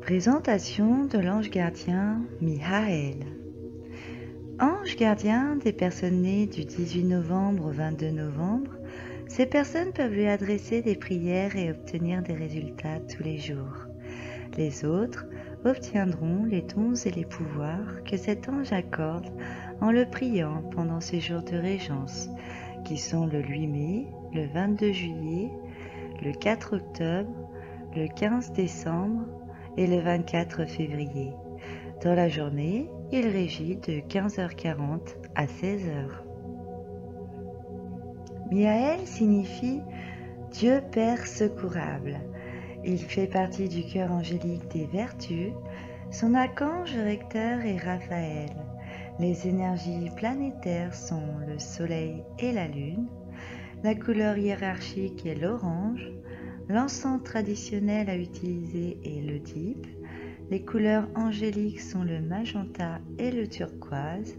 Présentation de l'ange gardien Mihaël. Ange gardien des personnes nées du 18 novembre au 22 novembre, ces personnes peuvent lui adresser des prières et obtenir des résultats tous les jours. Les autres obtiendront les dons et les pouvoirs que cet ange accorde en le priant pendant ces jours de régence, qui sont le 8 mai, le 22 juillet, le 4 octobre, le 15 décembre et le 24 février. Dans la journée, il régit de 15h40 à 16h. Mihaël signifie Dieu Père secourable. Il fait partie du cœur angélique des vertus. Son archange recteur est Raphaël. Les énergies planétaires sont le Soleil et la Lune. La couleur hiérarchique est l'orange. L'encens traditionnel à utiliser est le dip. Les couleurs angéliques sont le magenta et le turquoise.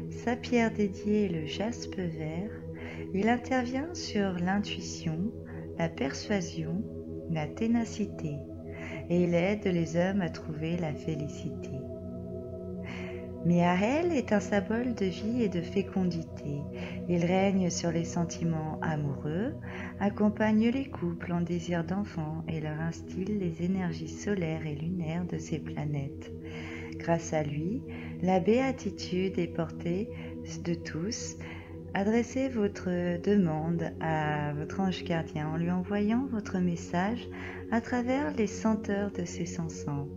Sa pierre dédiée est le jaspe vert. Il intervient sur l'intuition, la persuasion, la ténacité, et il aide les hommes à trouver la félicité. Mihaël est un symbole de vie et de fécondité. Il règne sur les sentiments amoureux, accompagne les couples en désir d'enfant et leur instille les énergies solaires et lunaires de ces planètes. Grâce à lui, la béatitude est portée de tous. Adressez votre demande à votre ange gardien en lui envoyant votre message à travers les senteurs de ses encens.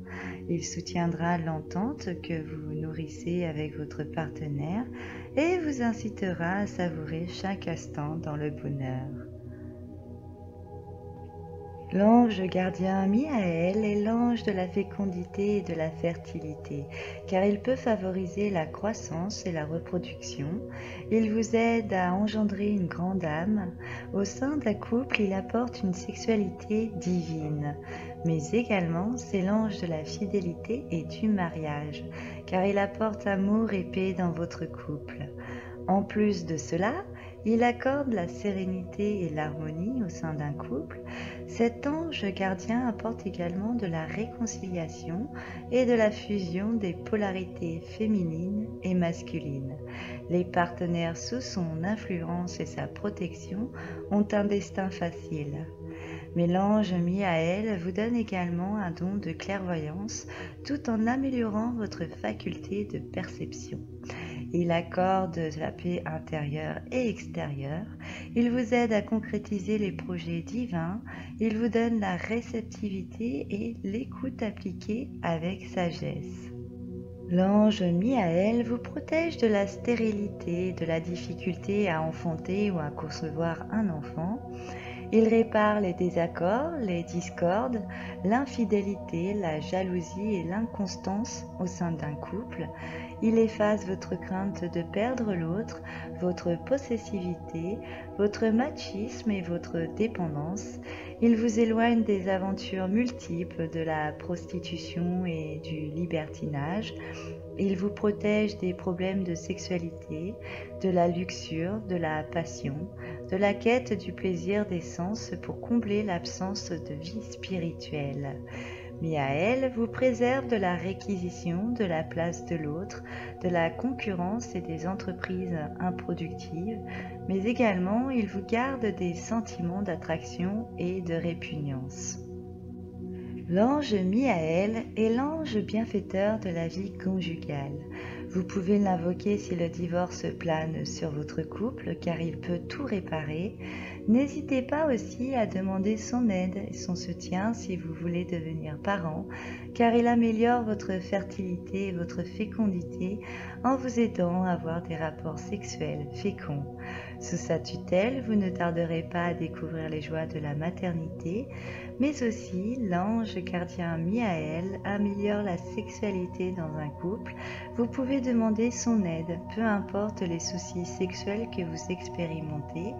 Il soutiendra l'entente que vous nourrissez avec votre partenaire et vous incitera à savourer chaque instant dans le bonheur. L'ange gardien Mihaël est l'ange de la fécondité et de la fertilité, car il peut favoriser la croissance et la reproduction. Il vous aide à engendrer une grande âme. Au sein d'un couple, il apporte une sexualité divine, mais également c'est l'ange de la fidélité et du mariage, car il apporte amour et paix dans votre couple. En plus de cela, il accorde la sérénité et l'harmonie au sein d'un couple. Cet ange gardien apporte également de la réconciliation et de la fusion des polarités féminines et masculines. Les partenaires sous son influence et sa protection ont un destin facile. Mais l'ange Mihaël vous donne également un don de clairvoyance tout en améliorant votre faculté de perception. Il accorde la paix intérieure et extérieure. Il vous aide à concrétiser les projets divins. Il vous donne la réceptivité et l'écoute appliquée avec sagesse. L'ange Mihaël vous protège de la stérilité, de la difficulté à enfanter ou à concevoir un enfant. Il répare les désaccords, les discordes, l'infidélité, la jalousie et l'inconstance au sein d'un couple. Il efface votre crainte de perdre l'autre, votre possessivité, votre machisme et votre dépendance. Il vous éloigne des aventures multiples de la prostitution et du libertinage. Il vous protège des problèmes de sexualité, de la luxure, de la passion, de la quête du plaisir des sens pour combler l'absence de vie spirituelle. Mihaël vous préserve de la réquisition, de la place de l'autre, de la concurrence et des entreprises improductives, mais également il vous garde des sentiments d'attraction et de répugnance. L'ange Mihaël est l'ange bienfaiteur de la vie conjugale. Vous pouvez l'invoquer si le divorce plane sur votre couple, car il peut tout réparer. N'hésitez pas aussi à demander son aide et son soutien si vous voulez devenir parent, car il améliore votre fertilité et votre fécondité en vous aidant à avoir des rapports sexuels féconds. Sous sa tutelle, vous ne tarderez pas à découvrir les joies de la maternité, mais aussi l'ange gardien Mihaël améliore la sexualité dans un couple. Vous pouvez demander son aide, peu importe les soucis sexuels que vous expérimentez.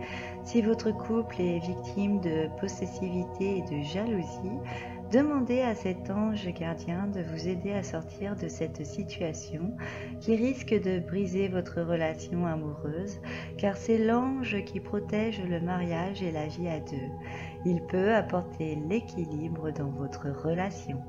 Si votre couple est victime de possessivité et de jalousie, demandez à cet ange gardien de vous aider à sortir de cette situation qui risque de briser votre relation amoureuse, car c'est l'ange qui protège le mariage et la vie à deux. Il peut apporter l'équilibre dans votre relation.